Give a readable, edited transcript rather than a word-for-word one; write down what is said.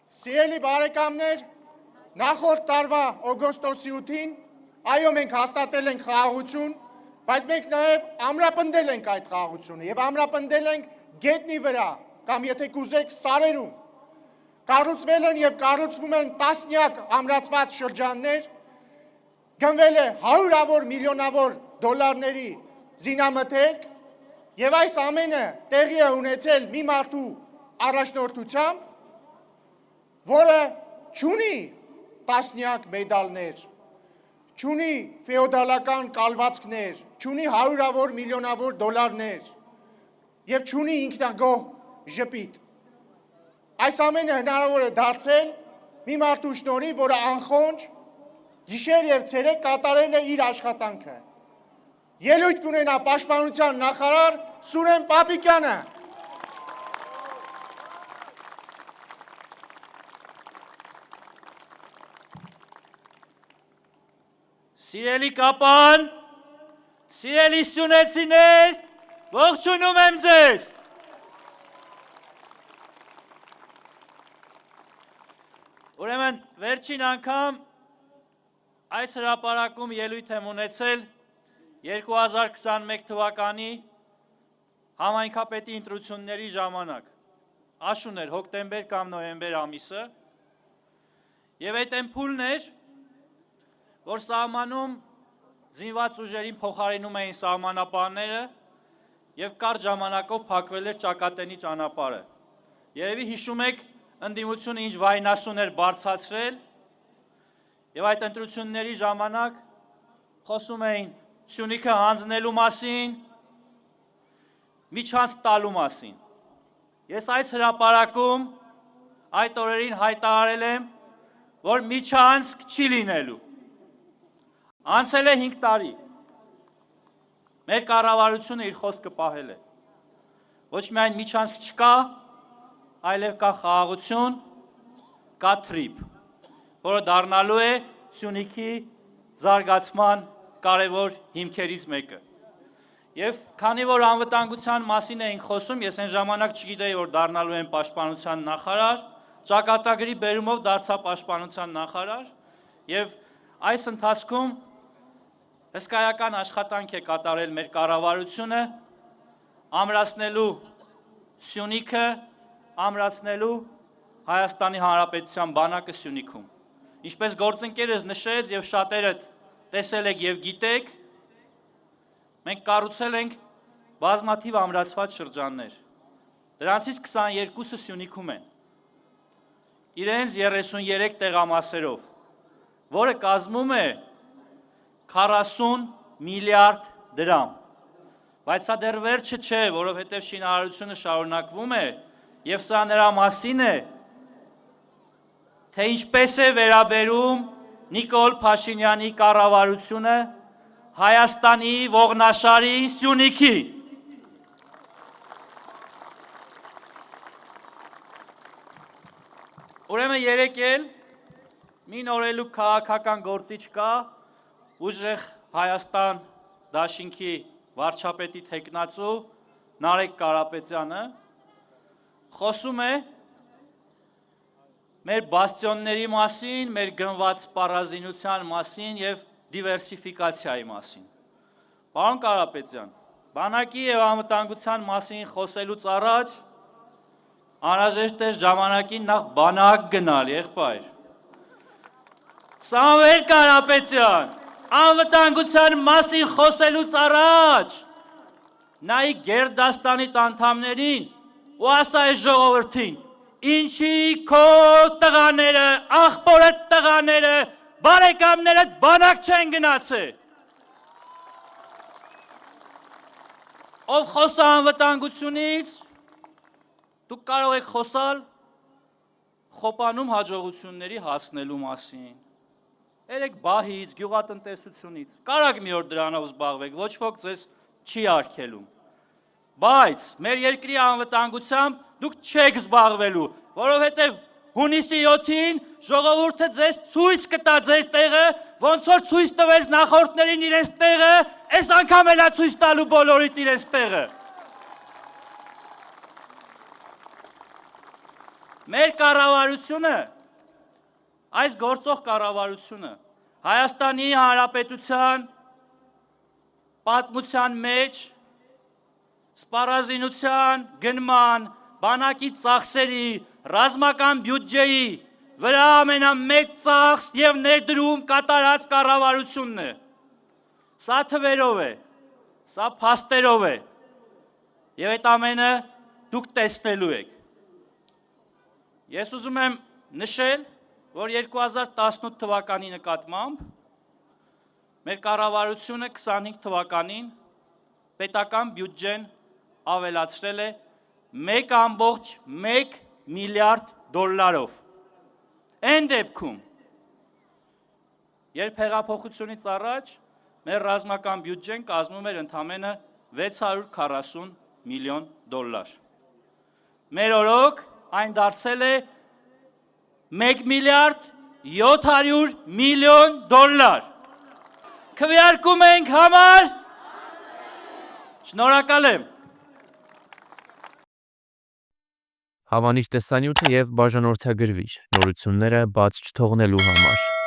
Սիրելի բարեկամներ, նախորդ տարվա օգոստոսի 8-ին, այո, մենք հաստատել ենք խաղաղություն, բայց մենք նաև ամրապնդել ենք այդ խաղաղությունը և ամրապնդել ենք գետնի վրա, կամ եթե կուզեք սարերում։ Կառուցվել են և կառուցվում են տասնյակ ամրացված շրջաններ, գնվել է հարյուրավոր միլիոնավոր դոլարների զինամթերք, և այս ամենը տեղի է ունեցել մի մարդու առաջնորդությամբ, որը չունի տասնյակ մեդալներ, չունի ֆեոդալական կալվածքներ, չունի հարյուրավոր միլիոնավոր դոլարներ և չունի ինքնագոհ ժպիտ։ Այս ամենը հնարավոր է դարձել մի մարդու շնորհիվ, որը անխոնջ գիշեր և ցերեկ կատարել է իր աշխատանքը։ Ելույթ կունենա պաշտպանության նախարար Սուրեն Պապիկյանը։ Սիրելի կապան, սիրելի սյունեցիներ, ողջունում եմ ձեզ։ Ուրեմն վերջին անգամ այս հրապարակում ելույթ եմ ունեցել 2021 թվականի համայնքապետի ընտրությունների ժամանակ, աշուն էր հոկտեմբեր կամ նոյեմբեր ամիսը, և այդ էմփուլն էր, որ սահմանում զինված ուժերին փոխարինում էին սահմանապահները և կարճ ժամանակով փակվել էր ճակատենի ճանապարհը։ Երևի հիշում եք ընդդիմությունը ինչ վայնասուն էր բարձրացրել և այդ ընտրությունների ժամանակ խոսում էին Սյունիքը հանձնելու մասին, միջանց տալու մասին։ Ես այս հրապարակում այդ օրերին հայտարարել եմ, որ միջանցք չի լինելու։ Անցել է 5 տարի, մեր կառավարությունը իր խոսքը պահել է։ Ոչ միայն միջանցք չկա, այլև կա խաղաղություն, կա թրիփ, որը դառնալու է Սյունիքի զարգացման կարևոր հիմքերից մեկը։ Եվ քանի որ անվտանգության մասին էինք խոսում, ես այն ժամանակ չգիտեի, որ դառնալու եմ պաշտպանության նախարար, ճակատագրի բերումով դարձա պաշտպանության նախարար, և այս ընթացքում հսկայական աշխատանք է կատարել մեր կառավարությունը, ամրացնելու Սյունիքը, ամրացնելու Հայաստանի Հանրապետության բանակը Սյունիքում։ Ինչպես գործընկերս նշեց և շատերդ տեսել եք և գիտեք, մենք կառուցել ենք բազմաթիվ ամրացված շրջաններ, դրանցից 22-ը Սյունիքում են, իրենց 33 տեղամասերով, որը կազմում է 40 միլիարդ դրամ, բայց սա դեռ վերջը չէ, որովհետև շինարարությունը շարունակվում է, և սա նրա մասին է, թե ինչպես է վերաբերում Նիկոլ Փաշինյանի կառավարությունը Հայաստանի ողնաշարի Սյունիքի։ Ուրեմն երեկ էլ մի նորելուկ քաղաքական գործիչ կա, ուժեղ Հայաստան դաշինքի վարչապետի թեկնածու Նարեկ Կարապետյանը, խոսում է մեր բաստիոնների մասին, մեր գնված սպառազինության մասին և դիվերսիֆիկացիայի մասին։ Պարոն Կարապետյան, բանակի և անվտանգության մասին խոսելուց առաջ անհրաժեշտ է ժամանակին նախ բանակ գնալ, եղբայր։ Սամվել Կարապետյան, անվտանգության մասին խոսելուց առաջ նայի Գերդաստանի անդամներին ու ասա այս ժողովրդին, ինչի քո տղաները, աղբորդ տղաները, բարեկամներդ բանակ չեն գնացել։ Ով խոսա անվտանգությունից, դուք կարող եք խոսալ Խոպանում հաջողությունների հասնելու մասին, երեք բահից, գյուղատնտեսությունից, կարող մի օր դրանով զբաղվեք, ոչ ոք ձեզ չի արգելում, բայց մեր երկրի անվտանգությամբ դուք չեք զբաղվելու, որովհետև հունիսի 7-ին ժողովուրդը ձեզ ցույց կտա ձեր տեղը, ոնց որ ցույց տվեց նախորդներին իրենց տեղը, այս անգամ էլ է ցույց տալու բոլորիդ իրենց տեղը։ Մեր կառավարությունը, այս գործող կառավարությունը Հայաստանի Հանրապետության պատմության մեջ սպառազինության, գնման, բանակի ծախսերի, ռազմական բյուջեի վրա ամենամեծ ծախս եւ ներդրում կատարած կառավարությունն է։ Սա թվերով է, սա փաստերով է։ Եվ այդ ամենը դուք տեսնելու եք։ Ես ուզում եմ նշել, որ 2018 թվականի նկատմամբ մեր կառավարությունը 25 թվականին պետական բյուջեն ավելացրել է 1.1 միլիարդ դոլարով։ Այն դեպքում, երբ հեղափոխությունից առաջ մեր ռազմական բյուջեն կազմում էր ընդամենը 640 միլիոն դոլար։ Մեր օրոք այն դարձել է 1 միլիարդ 700 միլիոն դոլար։ Քվեարկում ենք համար։ Շնորհակալ եմ։ Հավանիչ տեսանյութը եւ բաժանորդագրվիչ նորությունները բաց չթողնելու համար։